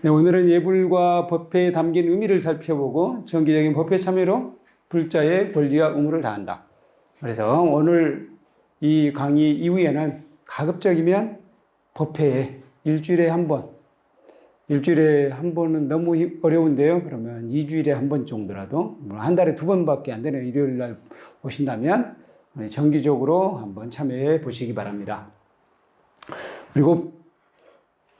네, 오늘은 예불과 법회에 담긴 의미를 살펴보고 정기적인 법회 참여로 불자의 권리와 의무를 다한다. 그래서 오늘 이 강의 이후에는 가급적이면 법회에 일주일에 한 번은 너무 어려운데요. 그러면 2주일에 한 번 정도라도, 한 달에 2번밖에 안 되는 일요일 날 오신다면 정기적으로 한번 참여해 보시기 바랍니다. 그리고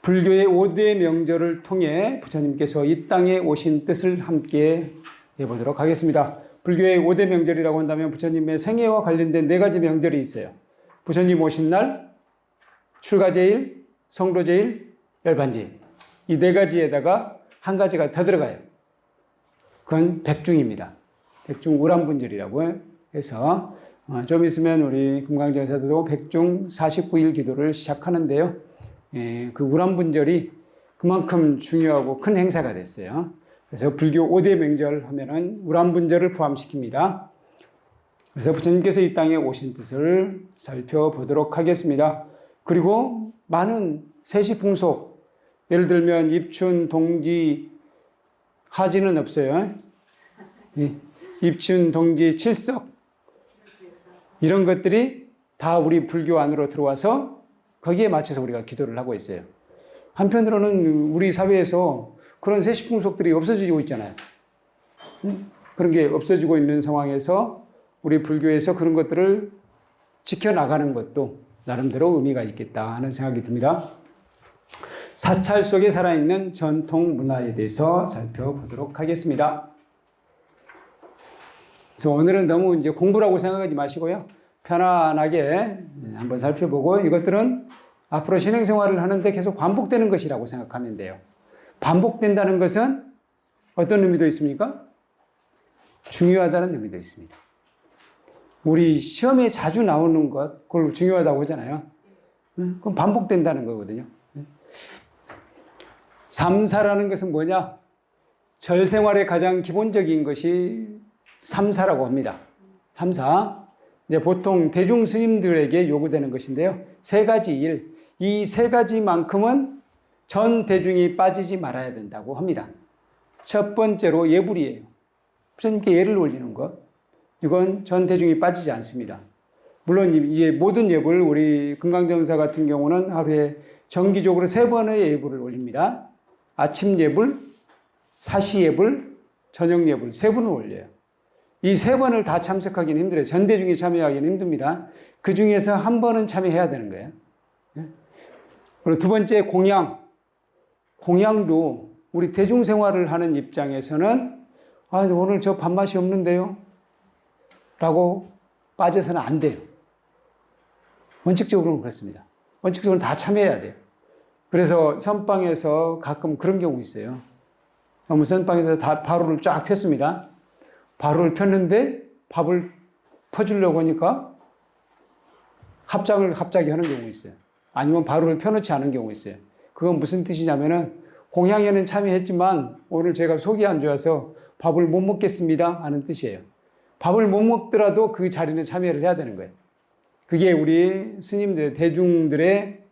불교의 5대 명절을 통해 부처님께서 이 땅에 오신 뜻을 함께 해보도록 하겠습니다. 불교의 5대 명절이라고 한다면 부처님의 생애와 관련된 4가지 명절이 있어요. 부처님 오신 날, 출가제일, 성도제일, 열반제일. 이 4가지에다가 한 가지가 더 들어가요. 그건 백중입니다. 백중 우람분절이라고 해서 좀 있으면 우리 금강정사도 백중 49일 기도를 시작하는데요. 그 우람분절이 그만큼 중요하고 큰 행사가 됐어요. 그래서 불교 5대 명절 하면은 우람분절을 포함시킵니다. 그래서 부처님께서 이 땅에 오신 뜻을 살펴보도록 하겠습니다. 그리고 많은 세시풍속, 예를 들면 입춘, 동지, 하지는 없어요. 입춘, 동지, 칠석 이런 것들이 다 우리 불교 안으로 들어와서 거기에 맞춰서 우리가 기도를 하고 있어요. 한편으로는 우리 사회에서 그런 세시풍속들이 없어지고 있잖아요. 그런 게 없어지고 있는 상황에서 우리 불교에서 그런 것들을 지켜나가는 것도 나름대로 의미가 있겠다 하는 생각이 듭니다. 사찰 속에 살아있는 전통 문화에 대해서 살펴보도록 하겠습니다. 그래서 오늘은 너무 이제 공부라고 생각하지 마시고요. 편안하게 한번 살펴보고 이것들은 앞으로 신앙생활을 하는데 계속 반복되는 것이라고 생각하면 돼요. 반복된다는 것은 어떤 의미도 있습니까? 중요하다는 의미도 있습니다. 우리 시험에 자주 나오는 것, 그걸 중요하다고 하잖아요. 그럼 반복된다는 거거든요. 삼사라는 것은 뭐냐? 절생활의 가장 기본적인 것이 삼사라고 합니다. 삼사. 이제 보통 대중 스님들에게 요구되는 것인데요. 3가지 일. 이 3가지만큼은 전 대중이 빠지지 말아야 된다고 합니다. 첫 번째로 예불이에요. 부처님께 예를 올리는 것. 이건 전 대중이 빠지지 않습니다. 물론 이제 모든 예불, 우리 금강정사 같은 경우는 하루에 정기적으로 3번의 예불을 올립니다. 아침 예불, 사시 예불, 저녁 예불 3번을 올려요. 이 3번을 다 참석하기는 힘들어요. 전 대중이 참여하기는 힘듭니다. 그 중에서 한 번은 참여해야 되는 거예요. 그리고 2번째 공양. 공양도 우리 대중생활을 하는 입장에서는 오늘 저 밥맛이 없는데요? 라고 빠져서는 안 돼요. 원칙적으로는 그렇습니다. 원칙적으로는 다 참여해야 돼요. 그래서 선방에서 가끔 그런 경우 있어요. 선방에서 다 바로를 쫙 폈습니다. 바로를 폈는데 밥을 퍼주려고 하니까 합장을 갑자기 하는 경우 있어요. 아니면 바로를 펴놓지 않은 경우 있어요. 그건 무슨 뜻이냐면은 공양에는 참여했지만 오늘 제가 속이 안 좋아서 밥을 못 먹겠습니다 하는 뜻이에요. 밥을 못 먹더라도 그 자리는 참여를 해야 되는 거예요. 그게 우리 스님들, 대중들의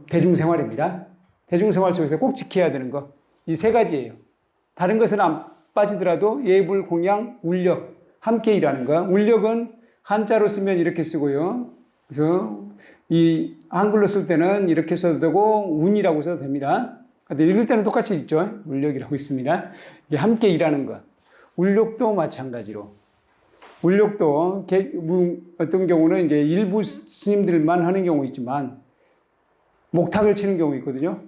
대중생활입니다. 대중생활 속에서 꼭 지켜야 되는 거. 이 3가지예요. 다른 것은 안 빠지더라도 예불, 공양, 울력 함께 일하는 거. 울력은 한자로 쓰면 이렇게 쓰고요. 그래서 이 한글로 쓸 때는 이렇게 써도 되고 운이라고 써도 됩니다. 근데 읽을 때는 똑같이 읽죠. 울력이라고 있습니다. 이게 함께 일하는 것. 울력도 마찬가지로. 울력도 어떤 경우는 이제 일부 스님들만 하는 경우 있지만 목탁을 치는 경우 있거든요.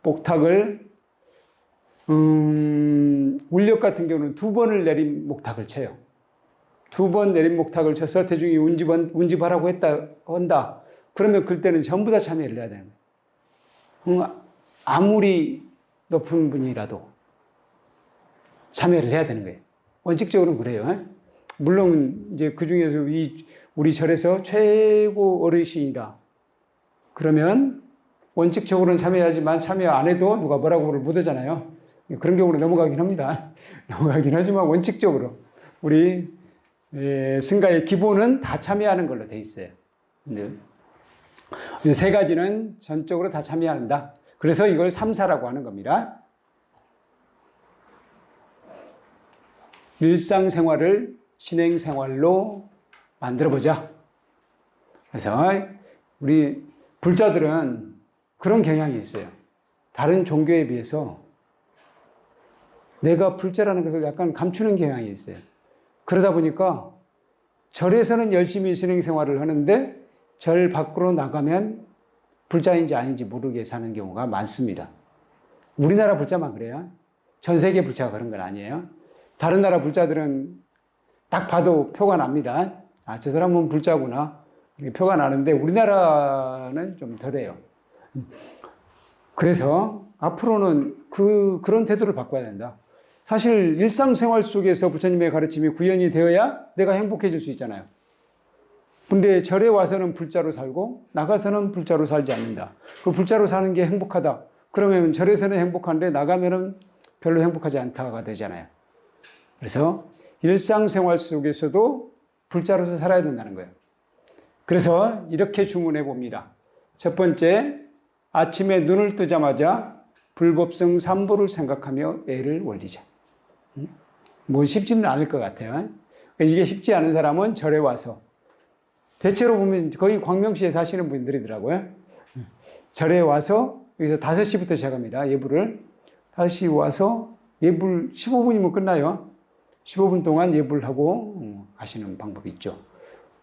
목탁을 울력 같은 경우는 2번을 내린 목탁을 쳐요. 2번 내린 목탁을 쳐서 대중이 운집하라고 한다. 그러면 그때는 전부 다 참여를 해야 되는 거예요. 아무리 높은 분이라도 참여를 해야 되는 거예요. 원칙적으로는 그래요. 물론 이제 그 중에서 우리 절에서 최고 어르신이다. 그러면 원칙적으로는 참여하지만 참여 안 해도 누가 뭐라고를 못 하잖아요. 그런 경우는 넘어가긴 합니다. 넘어가긴 하지만 원칙적으로 우리 승가의 기본은 다 참여하는 걸로 돼 있어요. 3가지는 전적으로 다 참여한다. 그래서 이걸 삼사라고 하는 겁니다. 일상생활을 신행생활로 만들어보자. 그래서 우리 불자들은 그런 경향이 있어요. 다른 종교에 비해서 내가 불자라는 것을 약간 감추는 경향이 있어요. 그러다 보니까 절에서는 열심히 신행생활을 하는데 절 밖으로 나가면 불자인지 아닌지 모르게 사는 경우가 많습니다. 우리나라 불자만 그래요. 전 세계 불자가 그런 건 아니에요. 다른 나라 불자들은 딱 봐도 표가 납니다. 아, 저 사람은 불자구나. 표가 나는데 우리나라는 좀 덜해요. 그래서 앞으로는 그런 태도를 바꿔야 된다. 사실 일상생활 속에서 부처님의 가르침이 구현이 되어야 내가 행복해질 수 있잖아요. 근데 절에 와서는 불자로 살고 나가서는 불자로 살지 않는다. 그 불자로 사는 게 행복하다. 그러면 절에서는 행복한데 나가면은 별로 행복하지 않다가 되잖아요. 그래서 일상생활 속에서도 불자로서 살아야 된다는 거예요. 그래서 이렇게 주문해 봅니다. 첫 번째, 아침에 눈을 뜨자마자 불법성 삼보를 생각하며 애를 올리자. 뭐 쉽지는 않을 것 같아요. 이게 쉽지 않은 사람은 절에 와서 대체로 보면 거의 광명시에 사시는 분들이더라고요. 절에 와서 여기서 5시부터 시작합니다. 예불을. 5시 와서 예불 15분이면 끝나요. 15분 동안 예불을 하고 가시는 방법이 있죠.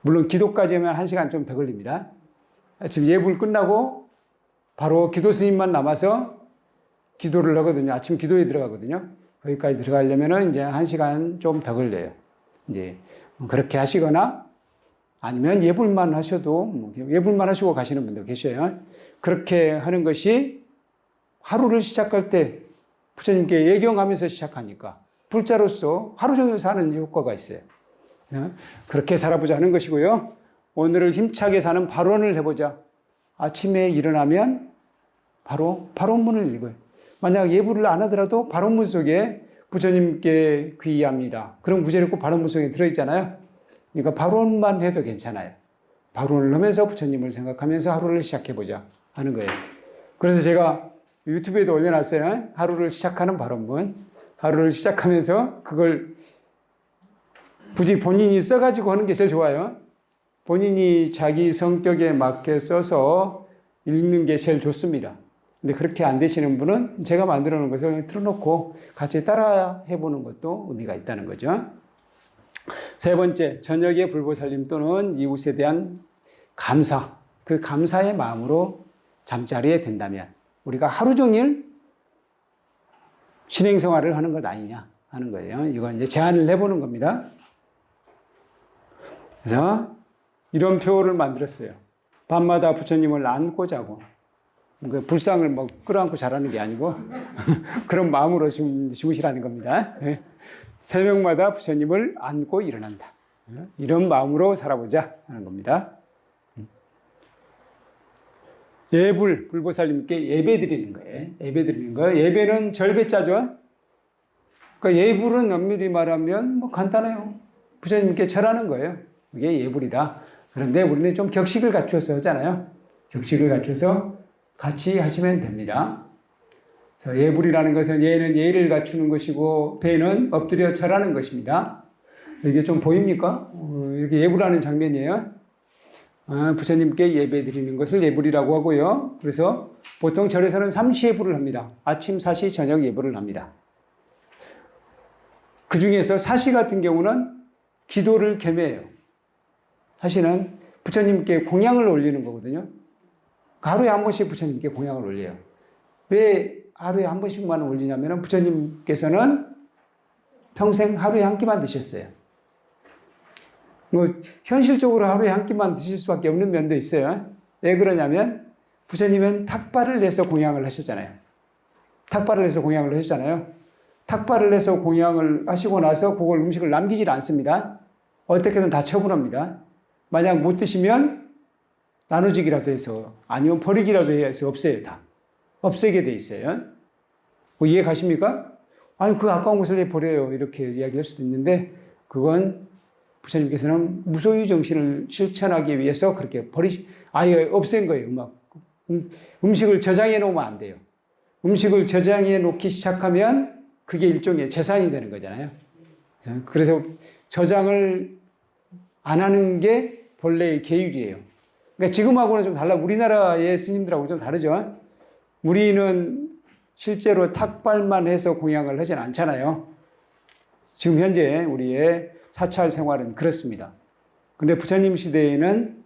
물론 기도까지 하면 1시간 좀 더 걸립니다. 지금 예불 끝나고 바로 기도 스님만 남아서 기도를 하거든요. 아침 기도에 들어가거든요. 거기까지 들어가려면은 이제 1시간 좀 더 걸려요. 이제 그렇게 하시거나 아니면 예불만 하셔도 예불만 하시고 가시는 분도 계셔요. 그렇게 하는 것이 하루를 시작할 때 부처님께 예경하면서 시작하니까 불자로서 하루 종일 사는 효과가 있어요. 그렇게 살아보자는 것이고요. 오늘을 힘차게 사는 발언을 해보자. 아침에 일어나면 바로 발언문을 읽어요. 만약 예불을 안 하더라도 발언문 속에 부처님께 귀의합니다. 그런 구절이 꼭 발언문 속에 들어있잖아요. 그러니까 발언만 해도 괜찮아요. 발언을 하면서 부처님을 생각하면서 하루를 시작해보자 하는 거예요. 그래서 제가 유튜브에도 올려놨어요. 하루를 시작하는 발언문. 하루를 시작하면서 그걸 굳이 본인이 써가지고 하는 게 제일 좋아요. 본인이 자기 성격에 맞게 써서 읽는 게 제일 좋습니다. 근데 그렇게 안 되시는 분은 제가 만들어 놓은 것을 틀어놓고 같이 따라 해보는 것도 의미가 있다는 거죠. 세 번째, 저녁에 불보살림 또는 이웃에 대한 감사. 그 감사의 마음으로 잠자리에 든다면 우리가 하루 종일 신행생활을 하는 것 아니냐 하는 거예요. 이건 이제 제안을 해보는 겁니다. 그래서 이런 표를 만들었어요. 밤마다 부처님을 안고 자고. 불상을 뭐 끌어안고 자라는 게 아니고 그런 마음으로 주무시라는 겁니다. 새벽마다 부처님을 안고 일어난다. 이런 마음으로 살아보자 하는 겁니다. 예불, 불보살님께 예배 드리는 거예요. 예배 드리는 거예요. 예배는 절배자죠. 그러니까 예불은 엄밀히 말하면 뭐 간단해요. 부처님께 절하는 거예요. 그게 예불이다. 그런데 우리는 좀 격식을 갖추어서 하잖아요. 격식을 갖춰서 같이 하시면 됩니다. 예불이라는 것은 예는 예를 갖추는 것이고 배는 엎드려 절하는 것입니다. 이게 좀 보입니까? 이렇게 예불하는 장면이에요. 부처님께 예배 드리는 것을 예불이라고 하고요. 그래서 보통 절에서는 삼시예불을 합니다. 아침 사시, 저녁 예불을 합니다. 그 중에서 사시 같은 경우는 기도를 겸해요. 사시는 부처님께 공양을 올리는 거거든요. 하루에 한 번씩 부처님께 공양을 올려요. 왜 하루에 한 번씩만 올리냐면 부처님께서는 평생 하루에 한 끼만 드셨어요. 현실적으로 하루에 한 끼만 드실 수밖에 없는 면도 있어요. 왜 그러냐면 부처님은 탁발을 내서 공양을 하셨잖아요. 탁발을 내서 공양을 하셨잖아요. 탁발을 내서 공양을 하시고 나서 그걸 음식을 남기질 않습니다. 어떻게든 다 처분합니다. 만약 못 드시면 나눠주기라도 해서 아니면 버리기라도 해서 없애요. 다 없애게 돼 있어요. 이해 가십니까? 아니 그 아까운 것을 왜 버려요 이렇게 이야기할 수도 있는데 그건 부처님께서는 무소유 정신을 실천하기 위해서 그렇게 아예 없앤 거예요. 막 음식을 저장해 놓으면 안 돼요. 음식을 저장해 놓기 시작하면 그게 일종의 재산이 되는 거잖아요. 그래서 저장을 안 하는 게 본래의 계율이에요. 그러니까 지금하고는 좀 달라. 우리나라의 스님들하고 좀 다르죠. 우리는 실제로 탁발만 해서 공양을 하진 않잖아요. 지금 현재 우리의 사찰 생활은 그렇습니다. 근데 부처님 시대에는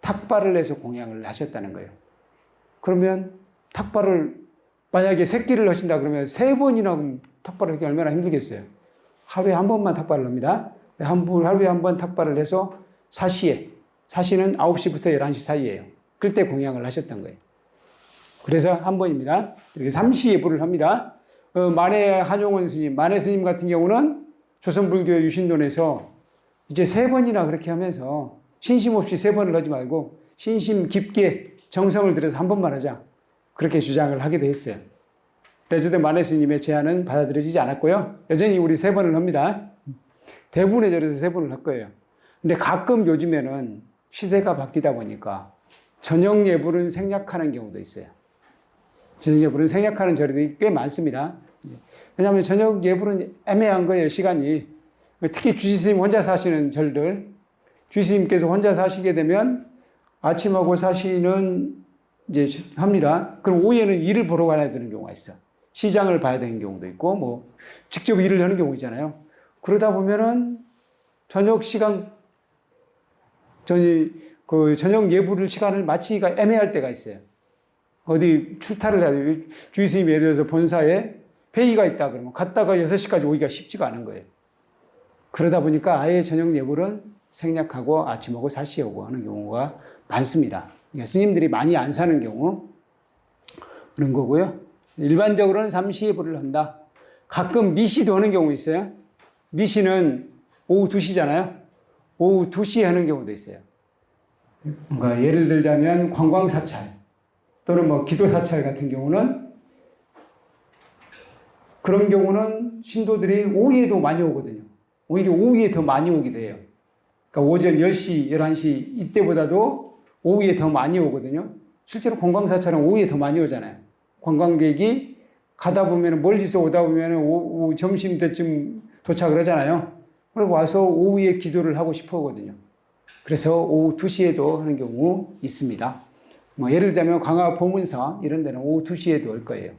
탁발을 해서 공양을 하셨다는 거예요. 그러면 탁발을 만약에 새끼를 하신다 그러면 3번이나 탁발을 하기 얼마나 힘들겠어요. 하루에 한 번만 탁발을 합니다. 하루에 한 번 탁발을 해서 사시에, 사시는 9시부터 11시 사이에요. 그때 공양을 하셨던 거예요. 그래서 한 번입니다. 이렇게 삼시예불을 합니다. 만해 한용원 스님, 만해 스님 같은 경우는 조선불교 유신론에서 이제 3번이나 그렇게 하면서 신심 없이 3번을 하지 말고 신심 깊게 정성을 들여서 한 번만 하자. 그렇게 주장을 하기도 했어요. 그래서 만해 스님의 제안은 받아들여지지 않았고요. 여전히 우리 3번을 합니다. 대부분의 절에서 3번을 할 거예요. 근데 가끔 요즘에는 시대가 바뀌다 보니까 저녁 예불은 생략하는 경우도 있어요. 저녁 예불은 생략하는 절이 꽤 많습니다. 왜냐하면 저녁 예불은 애매한 거예요, 시간이. 특히 주지스님 혼자 사시는 절들, 주지스님께서 혼자 사시게 되면 아침하고 사시는 이제 합니다. 그럼 오후에는 일을 보러 가야 되는 경우가 있어. 시장을 봐야 되는 경우도 있고, 뭐, 직접 일을 하는 경우 있잖아요. 그러다 보면은 저녁 시간, 저녁 예불 시간을 마치기가 애매할 때가 있어요. 어디 출타를 해야 돼요. 주의스님이 예를 들어서 본사에 회의가 있다 그러면 갔다가 6시까지 오기가 쉽지가 않은 거예요. 그러다 보니까 아예 저녁 예불은 생략하고 아침하고 사시에 오고 하는 경우가 많습니다. 그러니까 스님들이 많이 안 사는 경우 그런 거고요. 일반적으로는 삼시예불을 한다. 가끔 미시도 하는 경우 있어요. 미시는 오후 2시잖아요. 오후 2시에 하는 경우도 있어요. 그러니까 예를 들자면 관광사찰 또는 뭐 기도사찰 같은 경우는 그런 경우는 신도들이 오후에도 많이 오거든요. 오히려 오후에 더 많이 오기도 해요. 그러니까 오전 10시, 11시 이때보다도 오후에 더 많이 오거든요. 실제로 관광사찰은 오후에 더 많이 오잖아요. 관광객이 가다 보면 멀리서 오다 보면 오후 점심 때쯤 도착을 하잖아요. 그리고 와서 오후에 기도를 하고 싶어 하거든요. 그래서 오후 2시에도 하는 경우 있습니다. 뭐 예를 들자면 광화 보문사 이런 데는 오후 2시에도 올 거예요.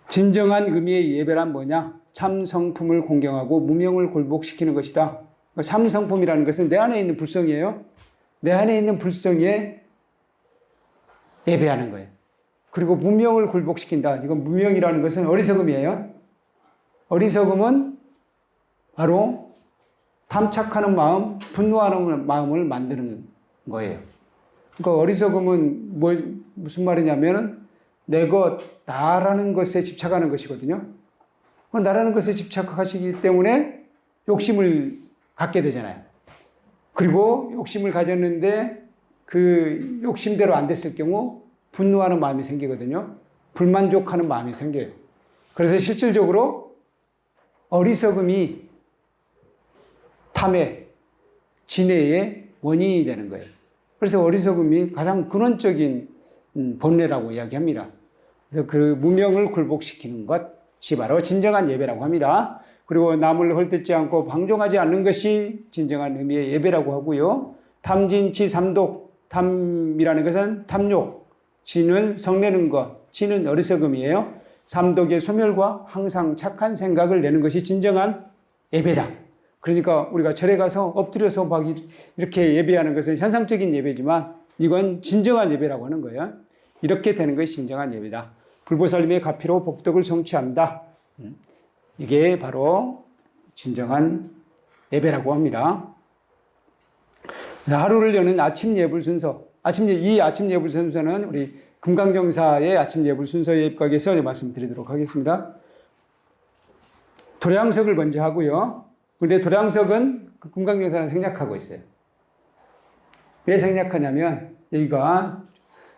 진정한 의미의 예배란 뭐냐? 참 성품을 공경하고 무명을 굴복시키는 것이다. 참 성품이라는 것은 내 안에 있는 불성이에요. 내 안에 있는 불성에 예배하는 거예요. 그리고 무명을 굴복시킨다. 이건 무명이라는 것은 어리석음이에요. 어리석음은 바로 탐착하는 마음, 분노하는 마음을 만드는 거예요. 그러니까 어리석음은 무슨 말이냐면은 내 것, 나라는 것에 집착하는 것이거든요. 나라는 것에 집착하시기 때문에 욕심을 갖게 되잖아요. 그리고 욕심을 가졌는데 그 욕심대로 안 됐을 경우 분노하는 마음이 생기거든요. 불만족하는 마음이 생겨요. 그래서 실질적으로 어리석음이 탐의, 진해의 원인이 되는 거예요. 그래서 어리석음이 가장 근원적인 본래라고 이야기합니다. 그래서 그 무명을 굴복시키는 것이 바로 진정한 예배라고 합니다. 그리고 남을 헐뜯지 않고 방종하지 않는 것이 진정한 의미의 예배라고 하고요. 탐진치 삼독, 탐이라는 것은 탐욕, 진은 성내는 것, 진은 어리석음이에요. 삼독의 소멸과 항상 착한 생각을 내는 것이 진정한 예배다. 그러니까 우리가 절에 가서 엎드려서 막 이렇게 예배하는 것은 현상적인 예배지만 이건 진정한 예배라고 하는 거예요. 이렇게 되는 것이 진정한 예배다. 불보살님의 가피로 복덕을 성취한다. 이게 바로 진정한 예배라고 합니다. 하루를 여는 아침 예불 순서. 이 아침 예불 순서는 우리 금강정사의 아침 예불 순서에 입각해서 말씀드리도록 하겠습니다. 도량석을 먼저 하고요. 근데 도량석은 그 금강정사는 생략하고 있어요. 왜 생략하냐면 여기가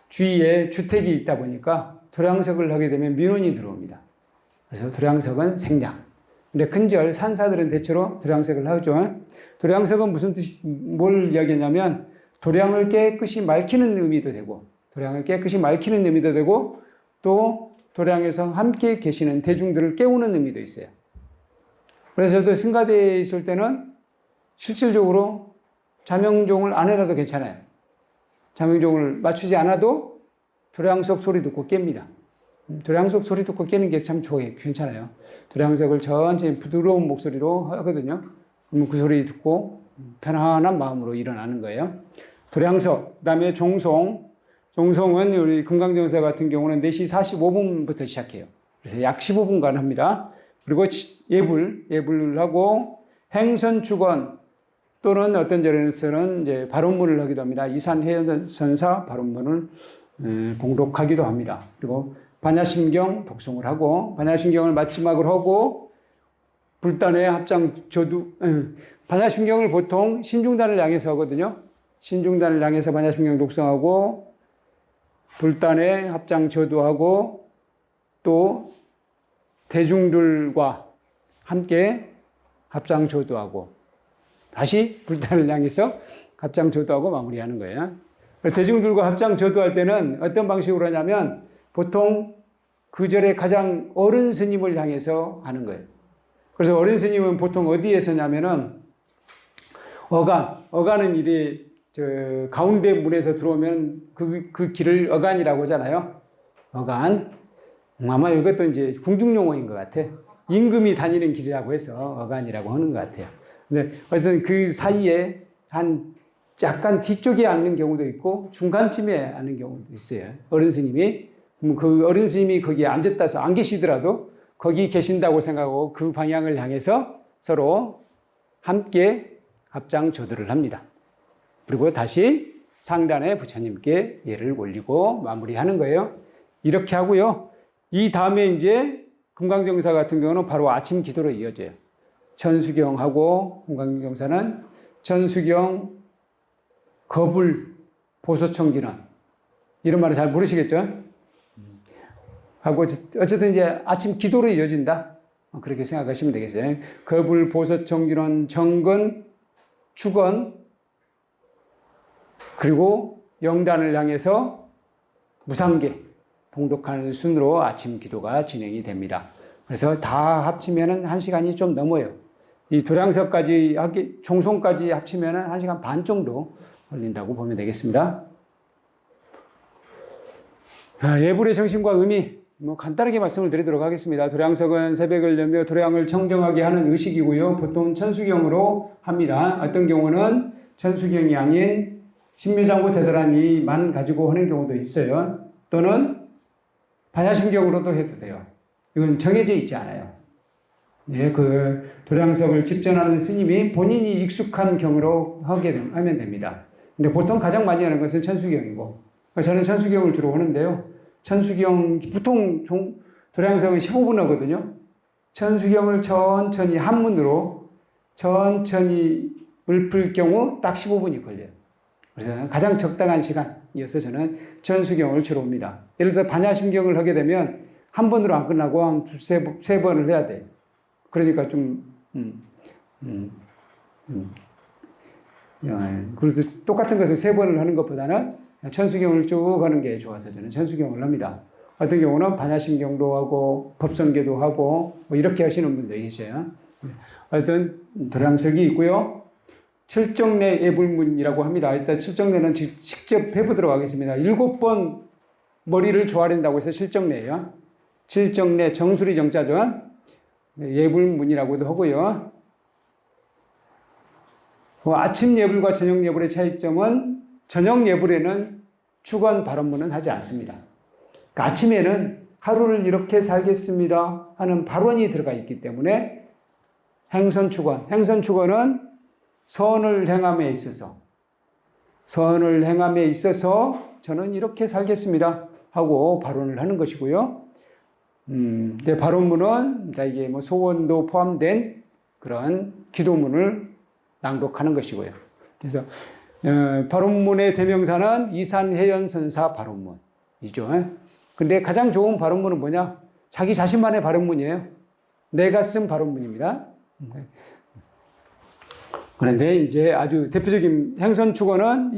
주위에 주택이 있다 보니까 도량석을 하게 되면 민원이 들어옵니다. 그래서 도량석은 생략. 근데 큰절 산사들은 대체로 도량석을 하죠. 도량석은 무슨 뜻, 뭘 이야기하냐면 도량을 깨끗이 맑히는 의미도 되고, 도량을 깨끗이 맑히는 의미도 되고, 또 도량에서 함께 계시는 대중들을 깨우는 의미도 있어요. 그래서 저도 승가대에 있을 때는 실질적으로 자명종을 안 해놔도 괜찮아요. 자명종을 맞추지 않아도 도량석 소리 듣고 깹니다. 도량석 소리 듣고 깨는 게 참 좋아요. 괜찮아요. 도량석을 천천히 부드러운 목소리로 하거든요. 그 소리 듣고 편안한 마음으로 일어나는 거예요. 도량석, 그 다음에 종송. 종송은 우리 금강정사 같은 경우는 4시 45분부터 시작해요. 그래서 약 15분간 합니다. 그리고 예불을 하고 행선축원 또는 어떤 절에서는 이제 발언문을 하기도 합니다. 이산해연선사 발언문을 봉독하기도 합니다. 그리고 반야심경 독송을 하고 반야심경을 마지막으로 하고 불단의 합장조두 반야심경을 보통 신중단을 향해서 하거든요. 신중단을 향해서 반야심경 독송하고 불단의 합장조두하고 또 대중들과 함께 합장조두하고 다시 불단을 향해서 합장조두하고 마무리하는 거예요. 대중들과 합장조두할 때는 어떤 방식으로 하냐면 보통 그 절에 가장 어른 스님을 향해서 하는 거예요. 그래서 어른 스님은 보통 어디에서 냐면은 어간은 이리 가운데 문에서 들어오면 그 길을 어간이라고 하잖아요. 어간. 아마 이것도 이제 궁중용어인 것 같아. 임금이 다니는 길이라고 해서 어간이라고 하는 것 같아요. 근데 어쨌든 그 사이에 한 약간 뒤쪽에 앉는 경우도 있고 중간쯤에 앉는 경우도 있어요. 어른 스님이. 그 어른 스님이 거기에 앉았다 해서 안 계시더라도 거기 계신다고 생각하고 그 방향을 향해서 서로 함께 합장조두를 합니다. 그리고 다시 상단에 부처님께 예를 올리고 마무리하는 거예요. 이렇게 하고요. 이 다음에 이제 금강정사 같은 경우는 바로 아침 기도로 이어져요. 천수경하고 금강정사는 천수경, 거불, 보소청진원 이런 말을 잘 모르시겠죠? 하고 어쨌든 이제 아침 기도로 이어진다. 그렇게 생각하시면 되겠어요. 거불, 보소청진원, 정건, 축원 그리고 영단을 향해서 무상계 봉독하는 순으로 아침 기도가 진행이 됩니다. 그래서 다 합치면은 1시간이 좀 넘어요. 이 도량석까지 종송까지 합치면은 1시간 반 정도 걸린다고 보면 되겠습니다. 예불의 정신과 의미 간단하게 말씀을 드리도록 하겠습니다. 도량석은 새벽을 여며 도량을 청정하게 하는 의식이고요. 보통 천수경으로 합니다. 어떤 경우는 천수경이 아닌 신묘장구 대단한이만 가지고 하는 경우도 있어요. 또는 반야심경으로도 해도 돼요. 이건 정해져 있지 않아요. 예, 그 도량석을 집전하는 스님이 본인이 익숙한 경으로 하면 됩니다. 근데 보통 가장 많이 하는 것은 천수경이고, 저는 천수경을 주로 하는데요. 천수경, 보통 도량석은 15분 하거든요. 천수경을 천천히 한문으로 천천히 읊을 경우 딱 15분이 걸려요. 그래서 가장 적당한 시간이어서 저는 천수경을 주로 합니다. 예를 들어 반야심경을 하게 되면 한 번으로 안 끝나고 한 세 번을 해야 돼요. 그러니까 그래서 똑같은 것을 3번을 하는 것보다는 천수경을 쭉 하는 게 좋아서 저는 천수경을 합니다. 어떤 경우는 반야심경도 하고 법성계도 하고 뭐 이렇게 하시는 분도 계셔요. 어떤 도량석이 있고요. 칠정례 예불문이라고 합니다. 일단 칠정례는 직접 해보도록 하겠습니다. 7번 머리를 조아린다고 해서 칠정례예요. 칠정례 정수리 정자죠. 예불문이라고도 하고요. 아침 예불과 저녁 예불의 차이점은 저녁 예불에는 축원 발언문은 하지 않습니다. 그러니까 아침에는 하루를 이렇게 살겠습니다 하는 발언이 들어가 있기 때문에 행선축원은 선을 행함에 있어서 저는 이렇게 살겠습니다 하고 발언을 하는 것이고요. 발언문은 이게 뭐 소원도 포함된 그런 기도문을 낭독하는 것이고요. 그래서 발언문의 대명사는 이산해연선사 발언문이죠. 근데 가장 좋은 발언문은 뭐냐? 자기 자신만의 발언문이에요. 내가 쓴 발언문입니다. 그런데 이제 아주 대표적인 행선축어는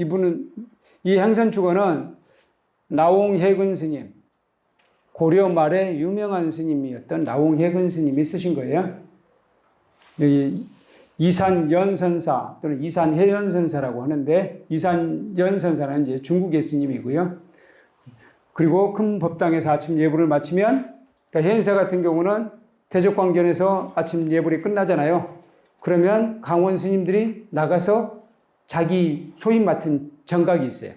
이 행선축어는 나홍해근 스님, 고려 말에 유명한 스님이었던 나홍해근 스님이 쓰신 거예요. 여기 이산연선사 또는 이산해연선사라고 하는데, 이산연선사는 이제 중국의 스님이고요. 그리고 큰 법당에서 아침 예불을 마치면, 그러니까 해연사 같은 경우는 대적광전에서 아침 예불이 끝나잖아요. 그러면 강원 스님들이 나가서 자기 소임 맡은 정각이 있어요.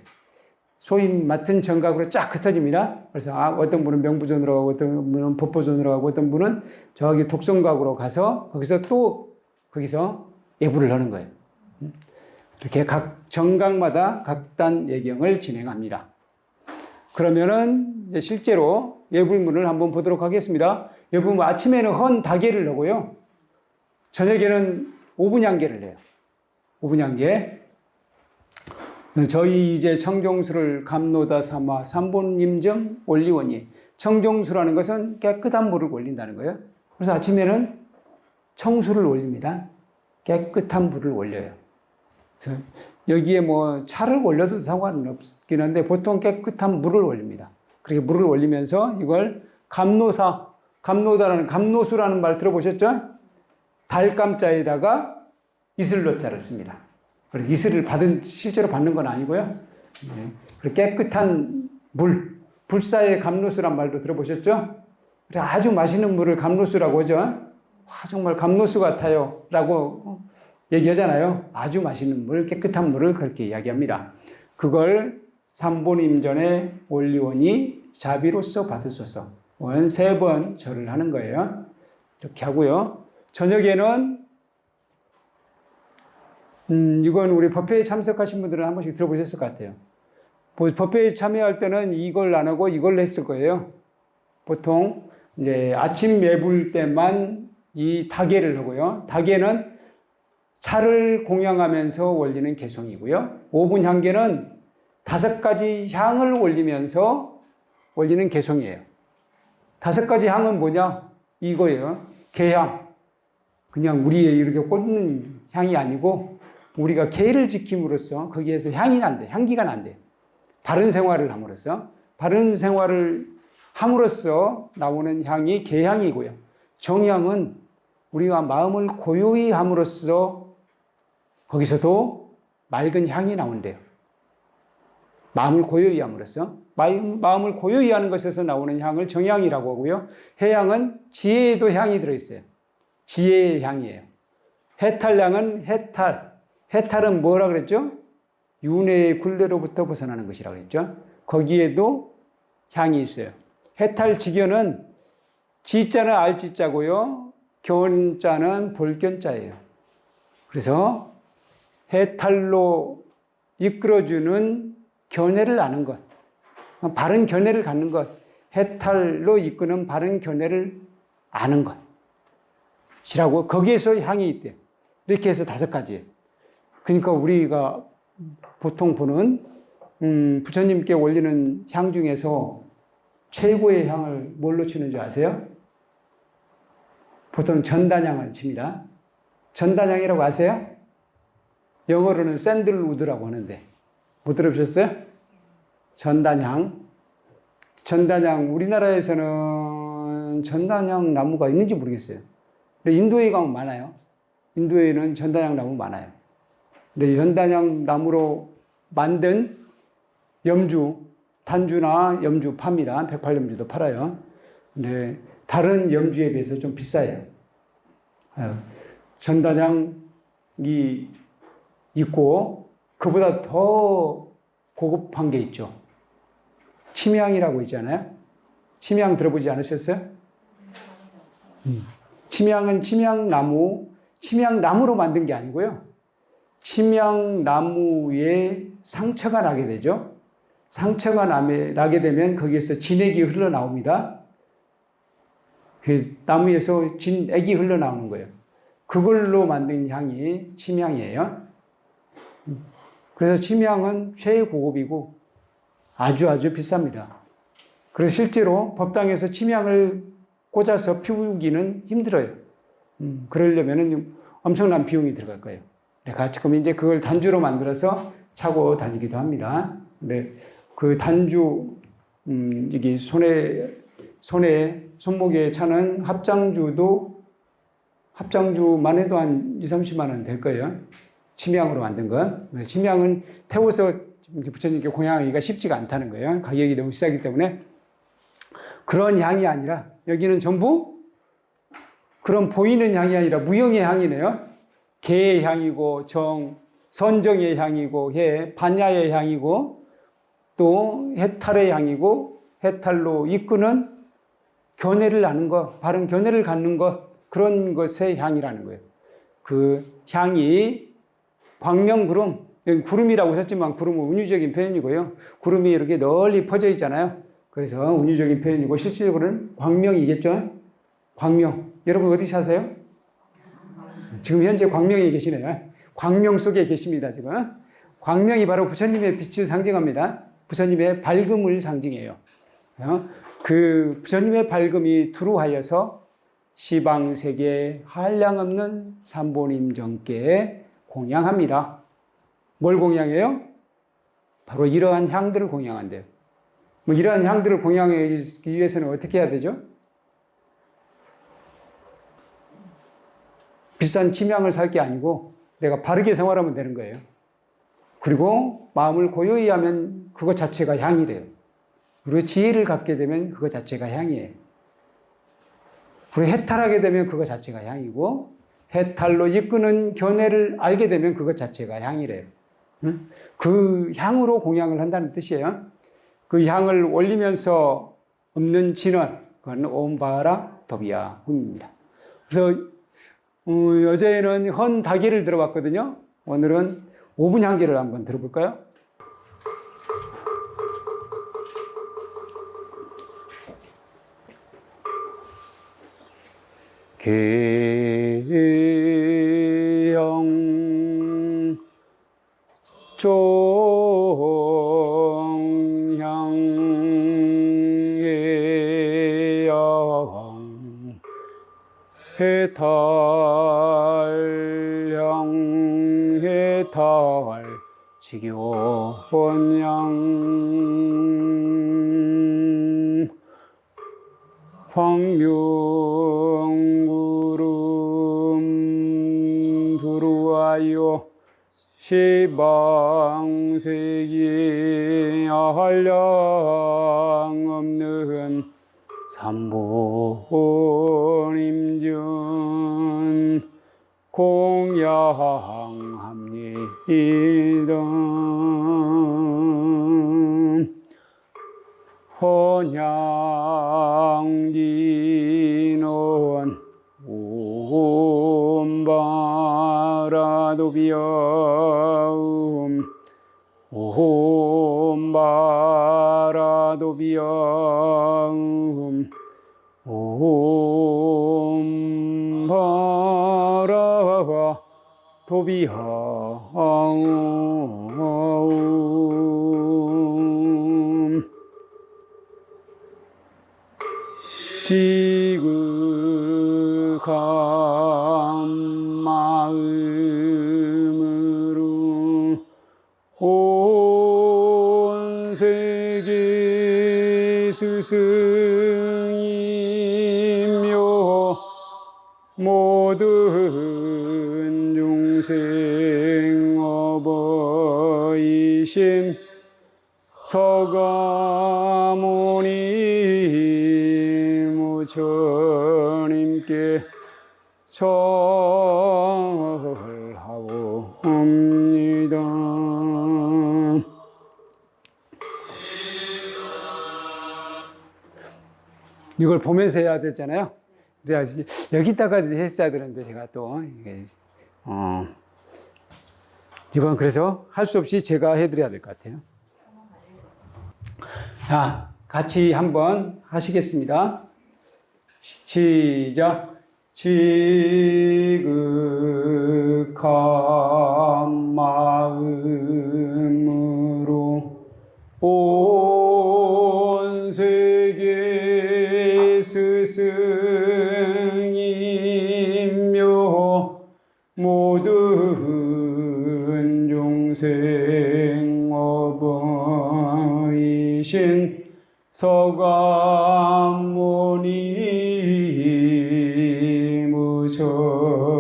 소임 맡은 정각으로 쫙 흩어집니다. 그래서 어떤 분은 명부존으로 가고, 어떤 분은 법보존으로 가고, 어떤 분은 저기 독성각으로 가서 거기서 예불을 하는 거예요. 이렇게 각 정각마다 각단 예경을 진행합니다. 그러면은 이제 실제로 예불문을 한번 보도록 하겠습니다. 예불문 아침에는 헌다계를 하고요. 저녁에는 오분향계를 해요. 오분향계. 저희 이제 청정수를 감노다 삼아 삼본임정 올리오니, 청정수라는 것은 깨끗한 물을 올린다는 거예요. 그래서 아침에는 청수를 올립니다. 깨끗한 물을 올려요. 그래서 여기에 뭐 차를 올려도 상관은 없긴 한데 보통 깨끗한 물을 올립니다. 그렇게 물을 올리면서 이걸 감노다라는 감노수라는 말 들어보셨죠? 달감자에다가 이슬로자를 씁니다. 그래서 이슬을 실제로 받는 건 아니고요. 깨끗한 물, 불사의 감로수란 말도 들어보셨죠? 아주 맛있는 물을 감로수라고 하죠. 정말 감로수 같아요 라고 얘기하잖아요. 아주 맛있는 물, 깨끗한 물을 그렇게 이야기합니다. 그걸 삼본임전에 올리오니 자비로서 받으소서. 3번 절을 하는 거예요. 이렇게 하고요. 저녁에는 이건 우리 법회에 참석하신 분들은 한 번씩 들어보셨을 것 같아요. 법회에 참여할 때는 이걸 안 하고 이걸 했을 거예요. 보통 이제 아침 예불 때만 이 다계를 하고요. 다계는 차를 공양하면서 올리는 개송이고요. 5분 향계는 5가지 향을 올리면서 올리는 개송이에요. 5가지 향은 뭐냐? 이거예요. 개향. 그냥 우리의 이렇게 꽂는 향이 아니고 우리가 계를 지킴으로써 거기에서 향이 난대, 향기가 난대. 바른 생활을 함으로써, 바른 생활을 함으로써 나오는 향이 개향이고요. 정향은 우리가 마음을 고요히 함으로써 거기서도 맑은 향이 나온대요. 마음을 고요히 함으로써. 마음을 고요히 하는 것에서 나오는 향을 정향이라고 하고요. 해향은 지혜에도 향이 들어있어요. 지혜의 향이에요. 해탈향은 해탈은 뭐라 그랬죠? 윤회의 굴레로부터 벗어나는 것이라고 그랬죠. 거기에도 향이 있어요. 해탈지견은 지자는 알지자고요. 견자는 볼견자예요. 그래서 해탈로 이끌어주는 견해를 아는 것, 바른 견해를 갖는 것, 해탈로 이끄는 바른 견해를 아는 것이라고 거기에서 향이 있대요. 이렇게 해서 5가지예요. 그러니까 우리가 보통 보는 부처님께 올리는 향 중에서 최고의 향을 뭘로 치는 줄 아세요? 보통 전단향을 칩니다. 전단향이라고 아세요? 영어로는 샌들우드라고 하는데 못 들어보셨어요? 전단향. 우리나라에서는 전단향 나무가 있는지 모르겠어요. 근데 인도에 가면 많아요. 인도에는 전단향 나무 많아요. 근데 전단향 나무로 만든 염주, 단주나 염주 팝니다. 108염주도 팔아요. 근데 다른 염주에 비해서 좀 비싸요. 전단향이 있고 그보다 더 고급한 게 있죠. 침향이라고 있잖아요. 침향 들어보지 않으셨어요? 침향은 침향나무로 만든 게 아니고요. 침향나무에 상처가 나게 되죠. 상처가 나게 되면 거기에서 진액이 흘러나옵니다. 그 나무에서 진액이 흘러나오는 거예요. 그걸로 만든 향이 침향이에요. 그래서 침향은 최고급이고 아주 비쌉니다. 그래서 실제로 법당에서 침향을 꽂아서 피우기는 힘들어요. 그러려면 엄청난 비용이 들어갈 거예요. 가끔 이제 그걸 단주로 만들어서 차고 다니기도 합니다. 근데 그 단주, 이게 손목에 차는 합장주만 해도 한 2, 30만 원 될 거예요. 침향으로 만든 건. 침향은 태워서 부처님께 공양하기가 쉽지가 않다는 거예요. 가격이 너무 비싸기 때문에. 그런 향이 아니라 여기는 전부 그런 보이는 향이 아니라 무형의 향이네요. 개의 향이고 선정의 향이고 반야의 향이고 또 해탈의 향이고 해탈로 이끄는 견해를 아는 것, 바른 견해를 갖는 것, 그런 것의 향이라는 거예요. 그 향이 광명구름, 구름이라고 썼지만 구름은 운유적인 표현이고요. 구름이 이렇게 널리 퍼져 있잖아요. 그래서 운유적인 표현이고 실질적으로는 광명이겠죠. 광명. 여러분 어디 사세요? 지금 현재 광명에 계시네요. 광명 속에 계십니다, 지금. 광명이 바로 부처님의 빛을 상징합니다. 부처님의 밝음을 상징해요. 그 부처님의 밝음이 두루하여서 시방세계 한량없는 삼보님정께 공양합니다. 뭘 공양해요? 바로 이러한 향들을 공양한대요. 이러한 향들을 공양하기 위해서는 어떻게 해야 되죠? 비싼 침향을 살 게 아니고 내가 바르게 생활하면 되는 거예요. 그리고 마음을 고요히 하면 그것 자체가 향이래요. 그리고 지혜를 갖게 되면 그것 자체가 향이에요. 그리고 해탈하게 되면 그것 자체가 향이고 해탈로 이끄는 견해를 알게 되면 그것 자체가 향이래요. 그 향으로 공양을 한다는 뜻이에요. 그 향을 올리면서 없는 진원, 그건 옴바라 도비야 홈입니다. 그래서 어제는 헌다기를 들어봤거든요. 오늘은 5분 향기를 한번 들어볼까요? 계영 종향예영 해탈향 해탈 지교본향 황명구름 두루하여 시방세기 한량 없는 삼보님전 공양합니다. 헌향기는 옴바라도비엄 옴바라도비엄 옴바라도비엄 지극한 마음으로 온 세계 스승이며 모든 중생 어버이신 서가모니 부처님께 절하옵니다. 이걸 보면서 해야 되잖아요. 여기다가 했어야 되는데 제가 또 이건 그래서 할 수 없이 제가 해드려야 될 것 같아요. 자, 같이 한번 하시겠습니다. 시작. 지극한 마음으로 온 세계 스승이며 모든 되신 서가모니 무처님께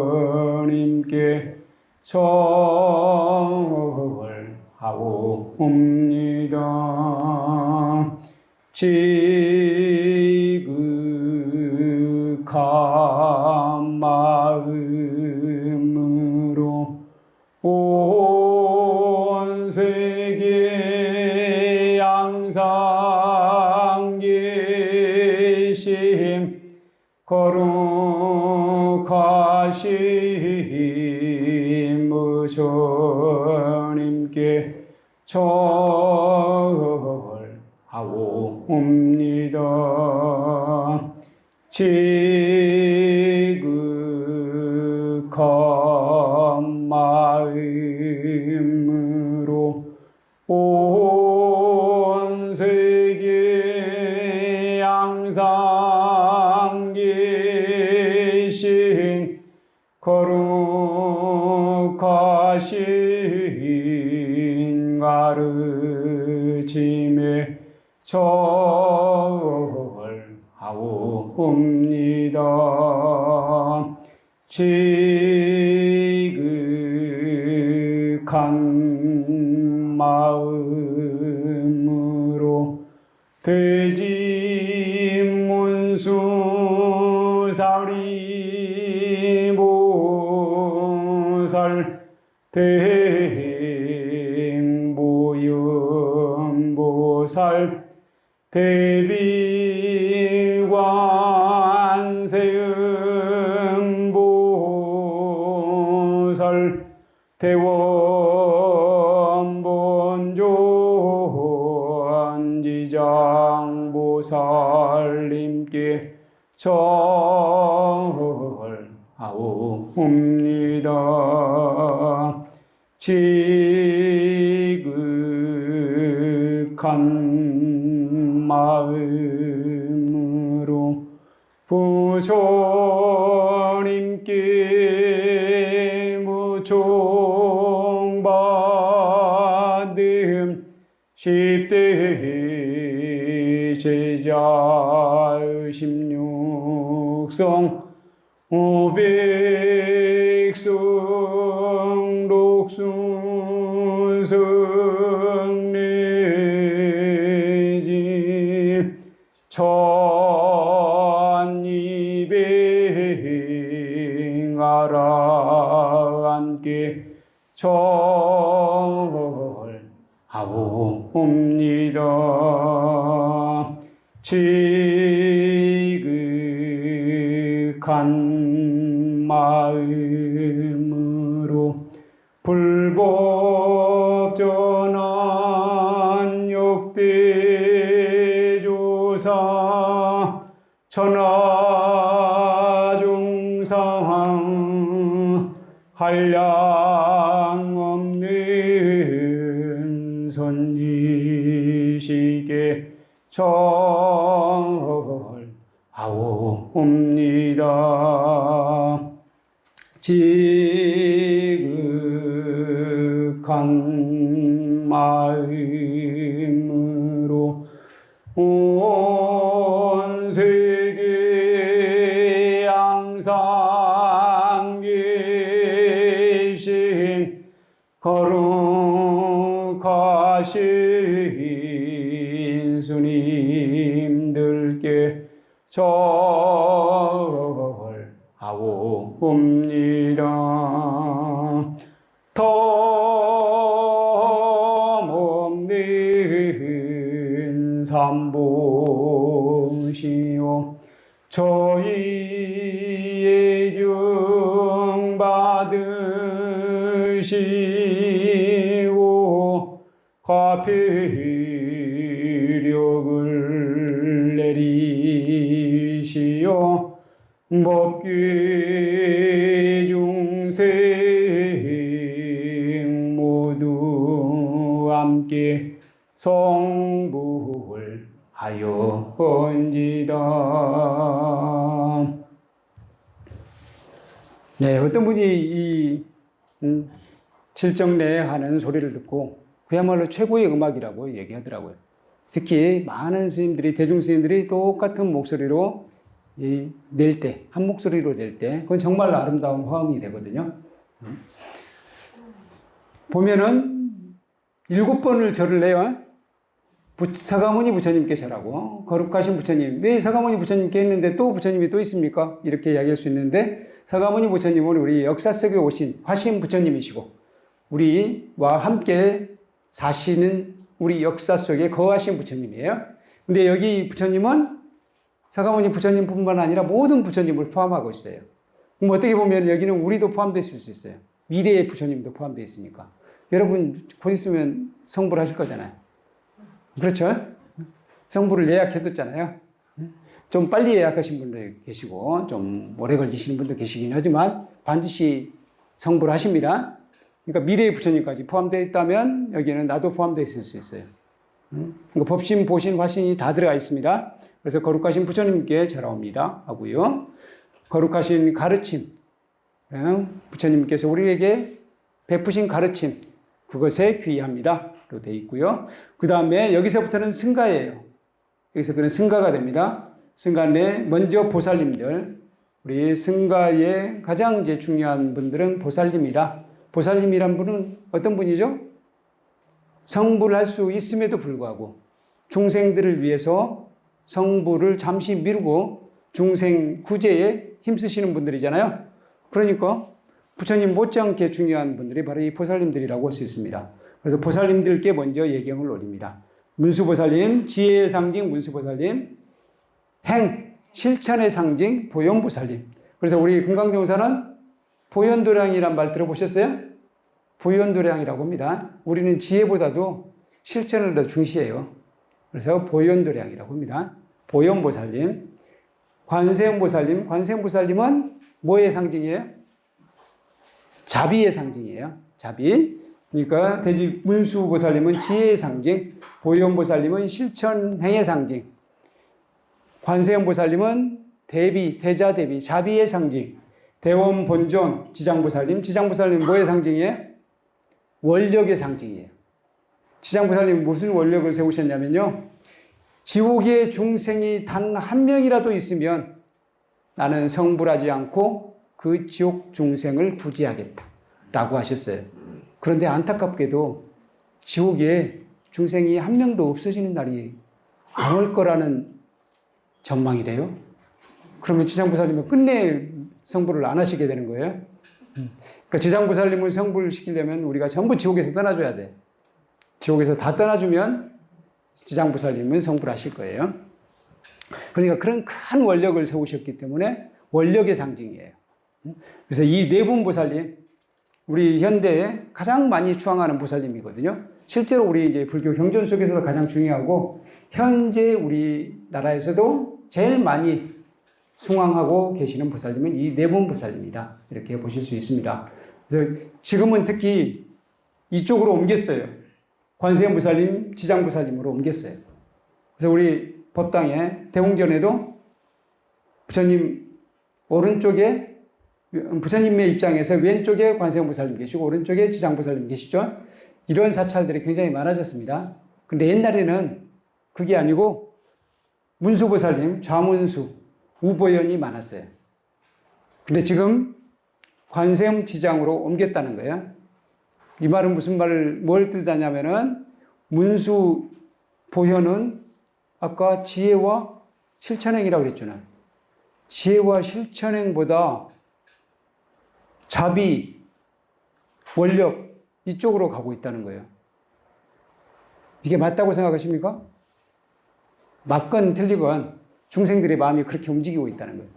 절하옵니다. 지극한 마음으로 온 세계 양상 계심 거룩하신 무처님께 절하옵니다. 지극한 마음으로 온 세계 양상 계신 거룩하신 가르침에 절하옵니다. 지극한 마음으로 대진문수사리보살 대행보연보살 대비관세음보살 대원본조안지장보살님께 절하옵니다. 지극한 마음으로 부처님께 무총받음 10대 제자 16성 500성 독수승내지 1200 아라한께 절하옵니다. 지극한 마음으로 불법전한 역대조사 천하중상 한량 없는 선지식에 절하옵니다. 지극한 마음으로 온 세계 양상 계신 거룩하신 스님들께 절하옵니다. 텀없는 삼보시오 저희의 경 받으시오 과필력을 내리시오 법계 중생 모두 함께 성불 하여온지다. 네, 어떤 분이 이 칠정내 하는 소리를 듣고 그야말로 최고의 음악이라고 얘기하더라고요. 특히 많은 스님들이, 대중 스님들이 똑같은 목소리로 낼 때, 한 목소리로 낼 때, 그건 정말 아름다운 화음이 되거든요. 보면은 7번을 절을 해요. 서가모니 부처님께 절하고, 거룩하신 부처님. 왜 서가모니 부처님께 했는데 또 부처님이 또 있습니까? 이렇게 이야기할 수 있는데, 서가모니 부처님은 우리 역사 속에 오신 화신 부처님이시고, 우리와 함께 사시는 우리 역사 속에 거하신 부처님이에요. 근데 여기 부처님은 서가모니 부처님뿐만 아니라 모든 부처님을 포함하고 있어요. 그럼 어떻게 보면 여기는 우리도 포함되어 있을 수 있어요. 미래의 부처님도 포함되어 있으니까. 여러분 곧 있으면 성불 하실 거잖아요. 그렇죠? 성불을 예약해뒀잖아요. 좀 빨리 예약하신 분도 계시고 좀 오래 걸리시는 분도 계시긴 하지만 반드시 성불 하십니다. 그러니까 미래의 부처님까지 포함되어 있다면 여기에는 나도 포함되어 있을 수 있어요. 그러니까 법신, 보신, 화신이 다 들어가 있습니다. 그래서 거룩하신 부처님께 절하옵니다 하고요. 거룩하신 가르침, 부처님께서 우리에게 베푸신 가르침, 그것에 귀의합니다. 로 되어 있고요. 그 다음에 여기서부터는 승가예요. 여기서부터는 승가가 됩니다. 승가에 먼저 보살님들, 우리 승가의 가장 이제 중요한 분들은 보살님이다. 보살님이란 분은 어떤 분이죠? 성불을 할 수 있음에도 불구하고 중생들을 위해서 성불을 잠시 미루고 중생 구제에 힘쓰시는 분들이잖아요. 그러니까 부처님 못지않게 중요한 분들이 바로 이 보살님들이라고 할 수 있습니다. 그래서 보살님들께 먼저 예경을 올립니다. 문수보살님, 지혜의 상징 문수보살님, 행, 실천의 상징 보현보살님. 그래서 우리 금강정사는 보현도량이란 말 들어보셨어요? 보현도량이라고 합니다. 우리는 지혜보다도 실천을 더 중시해요. 그래서 보현도량이라고 합니다. 보현보살님, 관세음보살님, 관세음보살님은 뭐의 상징이에요? 자비의 상징이에요. 자비. 그러니까 대지 문수보살님은 지혜의 상징, 보현보살님은 실천행의 상징, 관세음보살님은 대비, 대자대비, 자비의 상징, 대원본존, 지장보살님, 지장보살님 뭐의 상징이에요? 원력의 상징이에요. 지장보살님 무슨 원력을 세우셨냐면요, 지옥의 중생이 단 한 명이라도 있으면 나는 성불하지 않고 그 지옥 중생을 구제하겠다라고 하셨어요. 그런데 안타깝게도 지옥에 중생이 한 명도 없어지는 날이 안 올 거라는 전망이래요. 그러면 지장보살님은 끝내 성불을 안 하시게 되는 거예요. 그러니까 지장보살님을 성불시키려면 우리가 전부 지옥에서 떠나줘야 돼. 지옥에서 다 떠나주면 지장보살님은 성불하실 거예요. 그러니까 그런 큰 원력을 세우셨기 때문에 원력의 상징이에요. 그래서 이 네 분 보살님, 우리 현대에 가장 많이 추앙하는 보살님이거든요. 실제로 우리 이제 불교 경전 속에서도 가장 중요하고, 현재 우리나라에서도 제일 많이 숭앙하고 계시는 보살님은 이 네 분 보살님이다. 이렇게 보실 수 있습니다. 그래서 지금은 특히 이쪽으로 옮겼어요. 관세음 보살님, 지장 보살님으로 옮겼어요. 그래서 우리 법당에 대웅전에도 부처님 오른쪽에, 부처님의 입장에서 왼쪽에 관세음 보살님 계시고 오른쪽에 지장 보살님 계시죠. 이런 사찰들이 굉장히 많아졌습니다. 근데 옛날에는 그게 아니고 문수 보살님, 좌문수, 우보현이 많았어요. 근데 지금 관세음 지장으로 옮겼다는 거예요. 이 말은 무슨 뭘 뜻하냐면은, 문수 보현은 아까 지혜와 실천행이라고 그랬잖아요. 지혜와 실천행보다 자비, 원력 이쪽으로 가고 있다는 거예요. 이게 맞다고 생각하십니까? 맞건 틀리건 중생들의 마음이 그렇게 움직이고 있다는 거예요.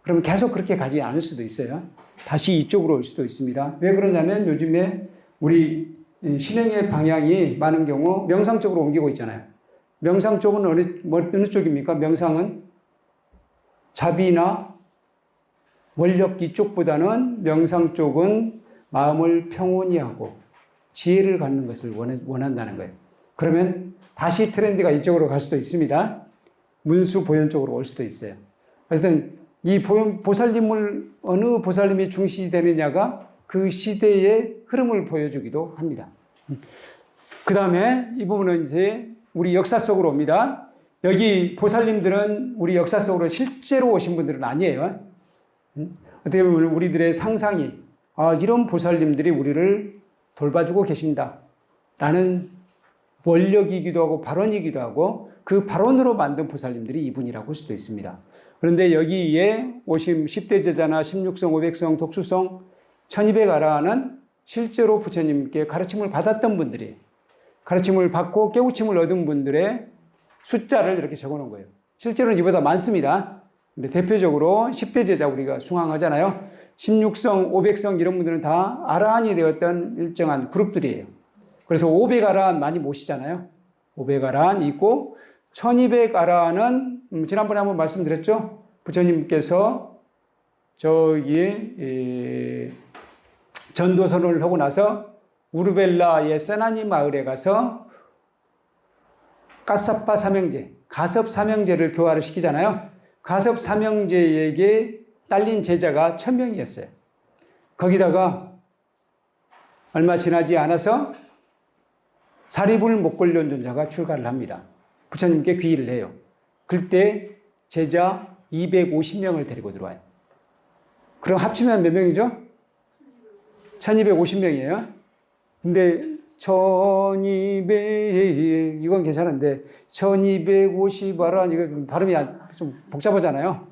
그러면 계속 그렇게 가지 않을 수도 있어요. 다시 이쪽으로 올 수도 있습니다. 왜 그러냐면 요즘에 우리 신행의 방향이 많은 경우 명상 쪽으로 옮기고 있잖아요. 명상 쪽은 어느 쪽입니까? 명상은 자비나 원력 이쪽보다는 명상 쪽은 마음을 평온히 하고 지혜를 갖는 것을 원한다는 거예요. 그러면 다시 트렌드가 이쪽으로 갈 수도 있습니다. 문수 보현 쪽으로 올 수도 있어요. 하여튼 이 보살님을 어느 보살님이 중시되느냐가 그 시대의 흐름을 보여주기도 합니다. 그 다음에 이 부분은 이제 우리 역사 속으로 옵니다. 여기 보살님들은 우리 역사 속으로 실제로 오신 분들은 아니에요. 어떻게 보면 우리들의 상상이 이런 보살님들이 우리를 돌봐주고 계신다 라는 원력이기도 하고 발언이기도 하고 그 발언으로 만든 보살님들이 이분이라고 할 수도 있습니다. 그런데 여기에 오심 10대 제자나 16성, 500성, 독수성, 1200아라는 실제로 부처님께 가르침을 받았던 분들이 가르침을 받고 깨우침을 얻은 분들의 숫자를 이렇게 적어 놓은 거예요. 실제로는 이보다 많습니다. 근데 대표적으로 10대 제자 우리가 숭앙하잖아요. 16성, 500성 이런 분들은 다 아라한이 되었던 일정한 그룹들이에요. 그래서 500아라한 많이 모시잖아요. 500아라한 있고 1200아라한은 지난번에 한번 말씀드렸죠. 부처님께서 전도선언을 하고 나서 우르벨라의 세나니 마을에 가서 까사파 삼형제, 가섭 삼형제를 교화를 시키잖아요. 가섭 삼형제에게 딸린 제자가 1000명이었어요. 거기다가 얼마 지나지 않아서 사리불 목걸련존자가 출가를 합니다. 부처님께 귀의를 해요. 그때 제자 250명을 데리고 들어와요. 그럼 합치면 몇 명이죠? 1250명이에요. 근데 1200 이건 괜찮은데 1250아라 이거 발음이 좀 복잡하잖아요.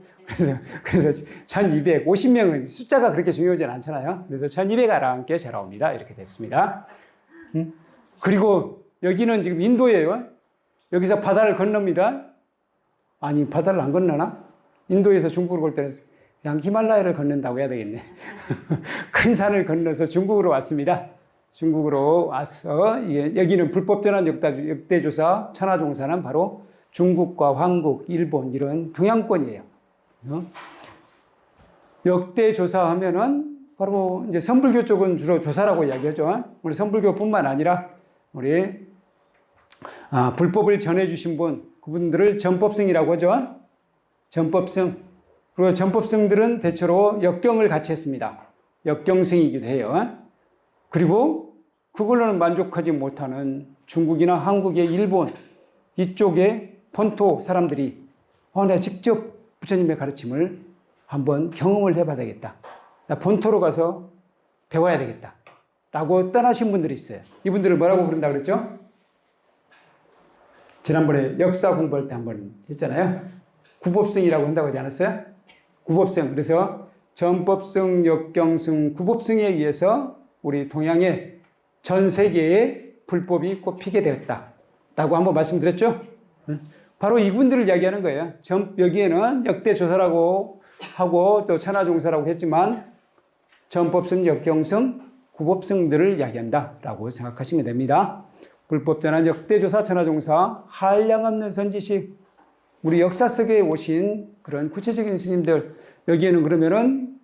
그래서 1250명은 숫자가 그렇게 중요하진 않잖아요. 그래서 1200아라 함께 자라옵니다. 이렇게 됐습니다. 그리고 여기는 지금 인도예요. 여기서 바다를 건넙니다. 아니 바다를 안 건너나? 인도에서 중국으로 갈 때는 그냥 히말라야를 건넌다고 해야 되겠네. 큰 산을 건너서 중국으로 왔습니다. 중국으로 와서 여기는 불법전환 역대조사 천하종사는 바로 중국과 한국, 일본 이런 동양권이에요. 역대조사하면은 바로 이제 선불교 쪽은 주로 조사라고 이야기하죠. 우리 선불교뿐만 아니라 우리 불법을 전해주신 분 그분들을 전법승이라고 하죠. 전법승. 그리고 전법승들은 대체로 역경을 같이 했습니다. 역경승이기도 해요. 그리고 그걸로는 만족하지 못하는 중국이나 한국의 일본 이쪽의 본토 사람들이 내가 직접 부처님의 가르침을 한번 경험을 해봐야 되겠다. 나 본토로 가서 배워야 되겠다. 라고 떠나신 분들이 있어요. 이분들을 뭐라고 부른다 그랬죠? 지난번에 역사 공부할 때 한번 했잖아요. 구법승이라고 한다고 하지 않았어요? 구법승. 그래서 전법승, 역경승, 구법승에 의해서 우리 동양의 전 세계에 불법이 꽃피게 되었다. 라고 한번 말씀드렸죠? 바로 이분들을 이야기하는 거예요. 여기에는 역대조사라고 하고 또 천하종사라고 했지만 전법승, 역경승, 구법승들을 이야기한다. 라고 생각하시면 됩니다. 불법전환, 역대조사, 천하종사, 한량없는 선지식, 우리 역사 속에 오신 그런 구체적인 스님들, 여기에는 그러면은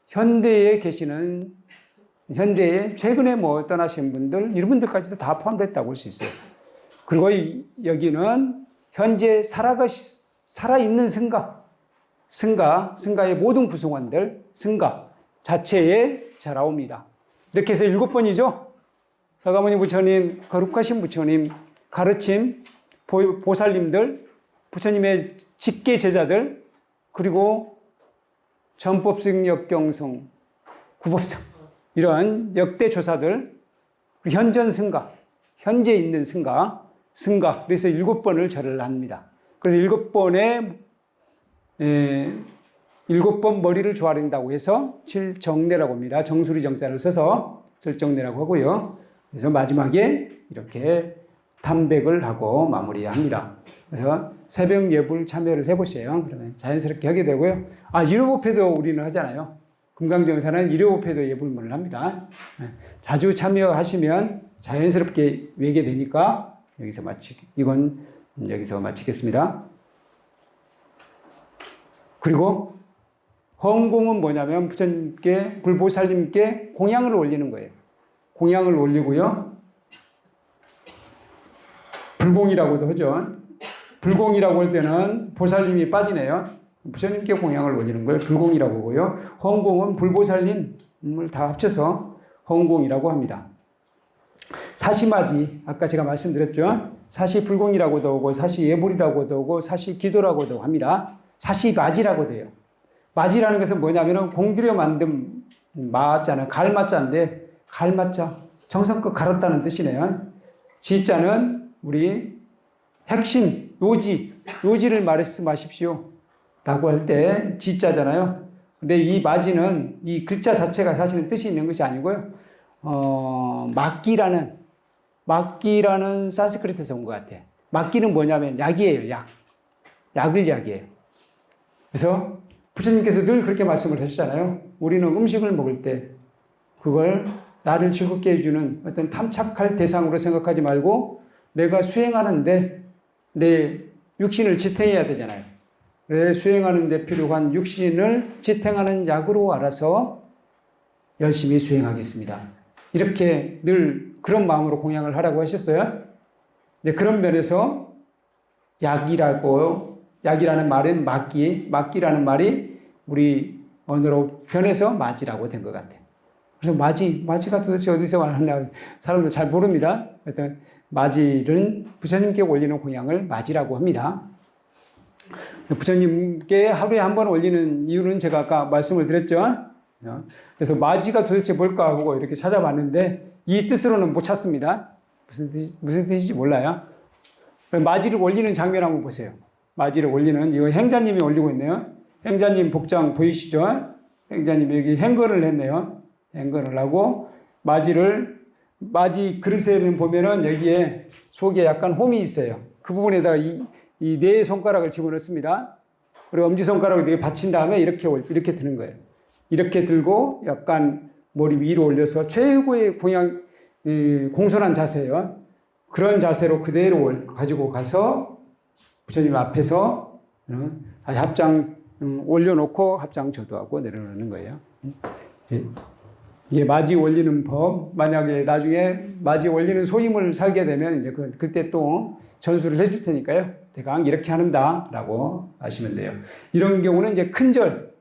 현대에 계시는, 현대에 최근에 떠나신 분들, 이런 분들까지도 다 포함됐다고 볼 수 있어요. 그리고 여기는 현재 살아있는 승가의 모든 구성원들, 승가 자체에 자라옵니다. 이렇게 해서 7번이죠. 서가모니 부처님, 거룩하신 부처님, 가르침, 보살님들, 부처님의 직계 제자들, 그리고 전법승, 역경승, 구법승, 이런 역대 조사들, 현전 승가, 현재 있는 승가, 그래서 7번을 절을 합니다. 그래서 7번에 7번 머리를 조아린다고 해서 칠정례라고 합니다. 정수리 정자를 써서 칠정례라고 하고요. 그래서 마지막에 이렇게 담백을 하고 마무리합니다. 그래서 새벽 예불 참여를 해보세요. 그러면 자연스럽게 하게 되고요. 일요법회도 우리는 하잖아요. 금강정사는 일요법회도 예불문을 합니다. 자주 참여하시면 자연스럽게 외게 되니까 이건 여기서 마치겠습니다. 그리고 헌공은 뭐냐면 부처님께, 불보살님께 공양을 올리는 거예요. 공양을 올리고요. 불공이라고도 하죠. 불공이라고 할 때는 보살님이 빠지네요. 부처님께 공양을 올리는 걸 불공이라고 하고요. 헌공은 불보살님을 다 합쳐서 헌공이라고 합니다. 사시마지, 아까 제가 말씀드렸죠. 사시불공이라고도 하고 사시예불이라고도 하고 사시기도라고도 합니다. 사시맞이라고도 해요. 맞이라는 것은 뭐냐면 공들여 만든 마자는 갈맞자인데 갈맞자 정성껏 갈았다는 뜻이네요. 지자는 우리 핵심 요지를 말씀하십시오 라고 할 때 지자잖아요. 근데 이 맞이는 이 글자 자체가 사실은 뜻이 있는 것이 아니고요. 막기라는 산스크리트에서 온 것 같아. 막기는 뭐냐면 약이에요. 약을 약이에요. 그래서 부처님께서 늘 그렇게 말씀을 하셨잖아요. 우리는 음식을 먹을 때 그걸 나를 즐겁게 해주는 어떤 탐착할 대상으로 생각하지 말고 내가 수행하는데 내 육신을 지탱해야 되잖아요. 그래서 수행하는 데 필요한 육신을 지탱하는 약으로 알아서 열심히 수행하겠습니다. 이렇게 늘 그런 마음으로 공양을 하라고 하셨어요. 이제 그런 면에서 약이라는 말은 막기라는 말이 우리 언어로 변해서 맞이라고 된 것 같아요. 그래서 맞이가 도대체 어디서 왔나 사람들 잘 모릅니다. 하여튼 맞이는 부처님께 올리는 공양을 맞이라고 합니다. 부처님께 하루에 한 번 올리는 이유는 제가 아까 말씀을 드렸죠. 그래서 맞이가 도대체 뭘까 하고 이렇게 찾아봤는데 이 뜻으로는 못 찾습니다. 무슨 뜻인지 몰라요. 맞이를 올리는 장면 한번 보세요. 맞이를 올리는 이거 행자님이 올리고 있네요. 행자님 복장 보이시죠? 행자님 여기 행거를 했네요. 행거를 하고 맞이 그릇에 보면은 여기에 속에 약간 홈이 있어요. 그 부분에다가 이 네 손가락을 집어넣습니다. 그리고 엄지손가락을 되게 받친 다음에 이렇게 드는 거예요. 이렇게 들고 약간 머리 위로 올려서 최고의 공손한 자세예요. 그런 자세로 그대로 가지고 가서 부처님 앞에서 합장 올려놓고 합장 저도하고 내려놓는 거예요. 이게 맞이 올리는 법, 만약에 나중에 맞이 올리는 소임을 살게 되면 이제 그때 또 전수를 해줄 테니까요. 대강 이렇게 한다라고 아시면 돼요. 이런 경우는 이제 큰 절,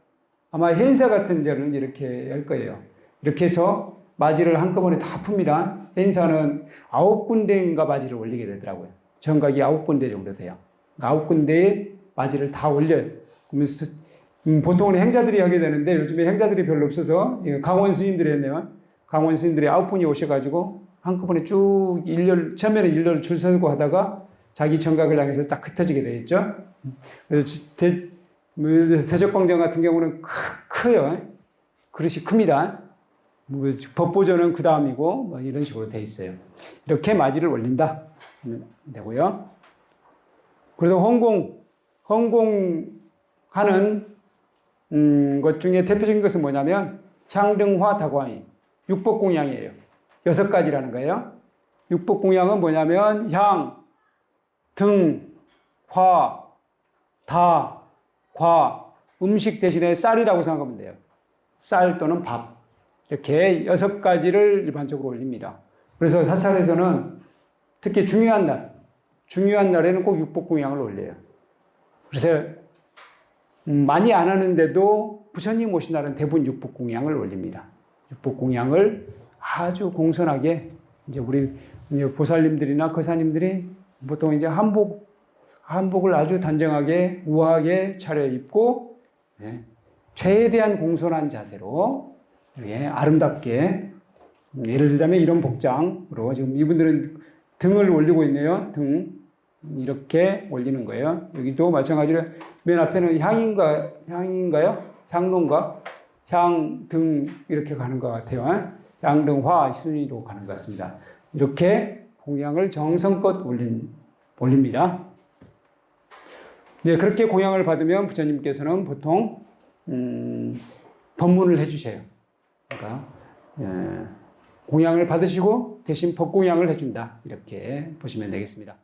아마 행사 같은 절은 이렇게 할 거예요. 이렇게 해서 맞이를 한꺼번에 다 풉니다. 행사는 9군데인가 맞이를 올리게 되더라고요. 정각이 9군데 정도 돼요. 9군데에 맞이를 다 올려요. 그러면서 보통은 행자들이 하게 되는데 요즘에 행자들이 별로 없어서 강원 스님들이 했네요. 강원 스님들이 9분이 오셔가지고 한꺼번에 쭉 처음에는 일렬을 줄 서고 하다가 자기 정각을 향해서 딱 흩어지게 되겠죠. 그래서 대적광장 같은 경우는 커요. 그릇이 큽니다. 법보전은 그 다음이고 뭐 이런 식으로 돼 있어요. 이렇게 맞이를 올린다 되고요. 그래서 헌공하는 것 중에 대표적인 것은 뭐냐면 향등화 다광이 육법공양이에요. 6가지라는 거예요. 육법공양은 뭐냐면 향, 등, 화, 다, 과, 음식 대신에 쌀이라고 생각하면 돼요. 쌀 또는 밥. 이렇게 6가지를 일반적으로 올립니다. 그래서 사찰에서는 특히 중요한 날에는 꼭 육법공양을 올려요. 그래서 많이 안 하는데도 부처님 오신 날은 대부분 육법공양을 올립니다. 육법공양을 아주 공손하게 이제 우리 보살님들이나 거사님들이 보통 이제 한복을 아주 단정하게 우아하게 차려입고 최대한 공손한 자세로 아름답게 예를 들자면 이런 복장으로 지금 이분들은 등을 올리고 있네요. 등 이렇게 올리는 거예요. 여기도 마찬가지로 맨 앞에는 향인가요? 향론가? 향, 등 이렇게 가는 것 같아요. 향, 등, 화 순위로 가는 것 같습니다. 이렇게 공양을 정성껏 올립니다. 네, 그렇게 공양을 받으면 부처님께서는 보통 법문을 해주세요. 그러니까 공양을 받으시고 대신 법공양을 해준다. 이렇게 보시면 되겠습니다.